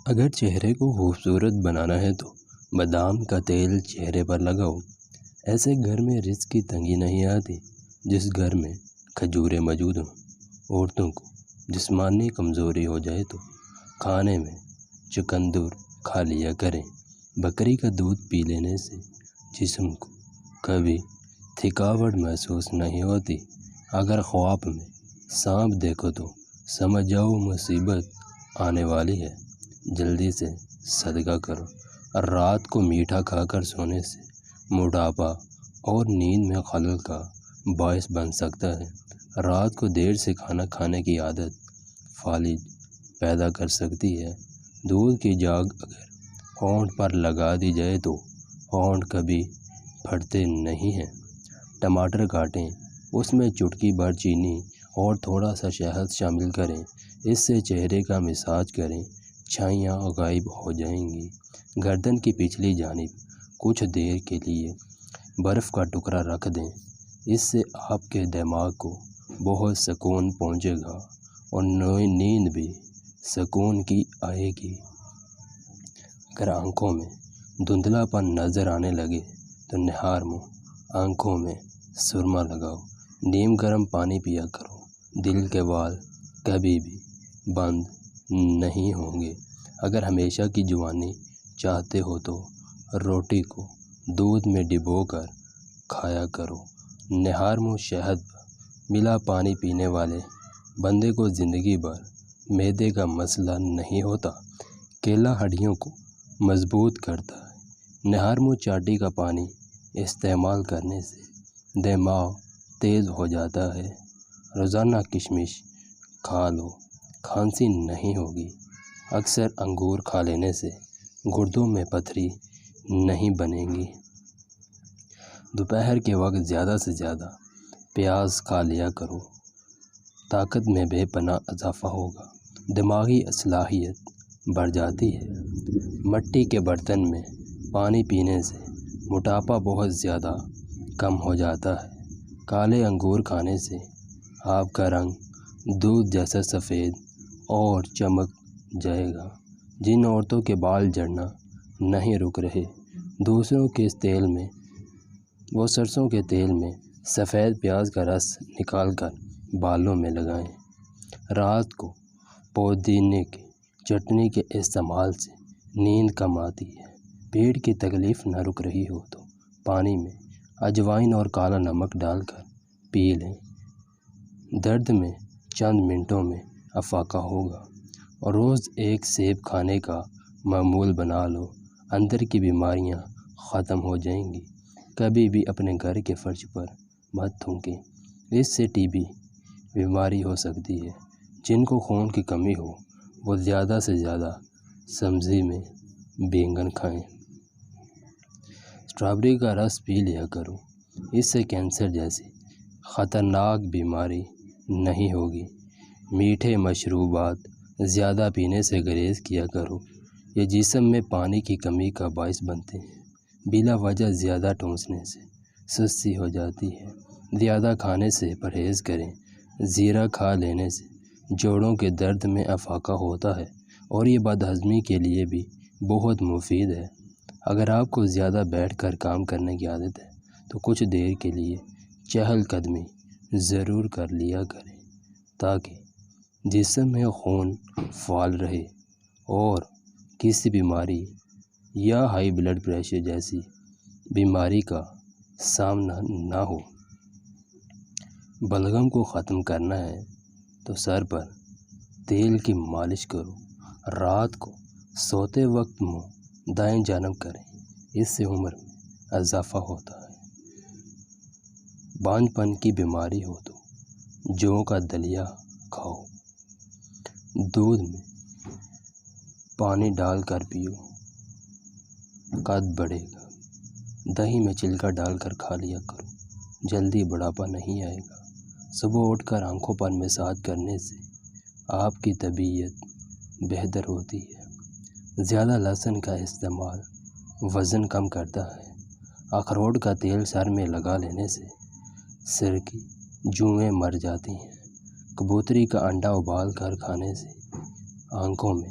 اگر چہرے کو خوبصورت بنانا ہے تو بادام کا تیل چہرے پر لگاؤ۔ ایسے گھر میں رزق کی تنگی نہیں آتی جس گھر میں کھجوریں موجود ہوں۔ عورتوں کو جسمانی کمزوری ہو جائے تو کھانے میں چقندر کھا لیا کریں۔ بکری کا دودھ پی لینے سے جسم کو کبھی تھکاوٹ محسوس نہیں ہوتی۔ اگر خواب میں سانپ دیکھو تو سمجھ جاؤ مصیبت آنے والی ہے، جلدی سے صدقہ کرو۔ رات کو میٹھا کھا کر سونے سے موٹاپا اور نیند میں خلل کا باعث بن سکتا ہے۔ رات کو دیر سے کھانا کھانے کی عادت فالج پیدا کر سکتی ہے۔ دودھ کی جاگ اگر ہونٹ پر لگا دی جائے تو ہونٹ کبھی پھٹتے نہیں ہیں۔ ٹماٹر کاٹیں، اس میں چٹکی بھر چینی اور تھوڑا سا شہد شامل کریں، اس سے چہرے کا مساج کریں، چھائیاں غائب ہو جائیں گی۔ گردن کی پچھلی جانب کچھ دیر کے لیے برف کا ٹکڑا رکھ دیں، اس سے آپ کے دماغ کو بہت سکون پہنچے گا اور نیند بھی سکون کی آئے گی۔ اگر آنکھوں میں دھندلا پن نظر آنے لگے تو نہار منہ آنکھوں میں سرما لگاؤ، نیم گرم پانی پیا کرو۔ دل کے بال کبھی بھی بند نہیں ہوں گے۔ اگر ہمیشہ کی جوانی چاہتے ہو تو روٹی کو دودھ میں ڈبو کر کھایا کرو۔ نہار منہ شہد ملا پانی پینے والے بندے کو زندگی بھر معدے کا مسئلہ نہیں ہوتا۔ کیلا ہڈیوں کو مضبوط کرتا ہے۔ نہار منہ چاٹی کا پانی استعمال کرنے سے دماغ تیز ہو جاتا ہے۔ روزانہ کشمش کھا لو، کھانسی نہیں ہوگی۔ اکثر انگور کھا لینے سے گردوں میں پتھری نہیں بنے گی۔ دوپہر کے وقت زیادہ سے زیادہ پیاز کھا لیا کرو، طاقت میں بے پناہ اضافہ ہوگا، دماغی صلاحیت بڑھ جاتی ہے۔ مٹی کے برتن میں پانی پینے سے موٹاپا بہت زیادہ کم ہو جاتا ہے۔ کالے انگور کھانے سے آپ کا رنگ دودھ جیسا سفید اور چمک جائے گا۔ جن عورتوں کے بال جھڑنا نہیں رک رہے، دوسروں کے تیل میں وہ سرسوں کے تیل میں سفید پیاز کا رس نکال کر بالوں میں لگائیں۔ رات کو پودینے کی چٹنی کے استعمال سے نیند کم آتی ہے۔ پیٹ کی تکلیف نہ رک رہی ہو تو پانی میں اجوائن اور کالا نمک ڈال کر پی لیں، درد میں چند منٹوں میں افاقہ ہوگا۔ اور روز ایک سیب کھانے کا معمول بنا لو، اندر کی بیماریاں ختم ہو جائیں گی۔ کبھی بھی اپنے گھر کے فرش پر مت تھوکیں، اس سے ٹی بی بیماری ہو سکتی ہے۔ جن کو خون کی کمی ہو وہ زیادہ سے زیادہ سبزی میں بینگن کھائیں۔ اسٹرابیری کا رس پی لیا کرو، اس سے کینسر جیسی خطرناک بیماری نہیں ہوگی۔ میٹھے مشروبات زیادہ پینے سے گریز کیا کرو، یہ جسم میں پانی کی کمی کا باعث بنتے ہیں۔ بلا وجہ زیادہ ٹھوسنے سے سستی ہو جاتی ہے۔ زیادہ کھانے سے پرہیز کریں۔ زیرہ کھا لینے سے جوڑوں کے درد میں افاقہ ہوتا ہے اور یہ بد ہضمی کے لیے بھی بہت مفید ہے۔ اگر آپ کو زیادہ بیٹھ کر کام کرنے کی عادت ہے تو کچھ دیر کے لیے چہل قدمی ضرور کر لیا کریں تاکہ جسم میں خون فعال رہے اور کسی بیماری یا ہائی بلڈ پریشر جیسی بیماری کا سامنا نہ ہو۔ بلغم کو ختم کرنا ہے تو سر پر تیل کی مالش کرو۔ رات کو سوتے وقت منہ دائیں جانب کریں، اس سے عمر میں اضافہ ہوتا ہے۔ بانجھ پن کی بیماری ہو تو جو کا دلیا کھاؤ، دودھ میں پانی ڈال کر پیو، قد بڑھے گا۔ دہی میں چلکا ڈال کر کھا لیا کرو، جلدی بڑھاپا نہیں آئے گا۔ صبح اٹھ کر آنکھوں پر مساج کرنے سے آپ کی طبیعت بہتر ہوتی ہے۔ زیادہ لہسن کا استعمال وزن کم کرتا ہے۔ اخروٹ کا تیل سر میں لگا لینے سے سر کی جوئیں مر جاتی ہیں۔ کبوتری کا انڈا ابال کر کھانے سے آنکھوں میں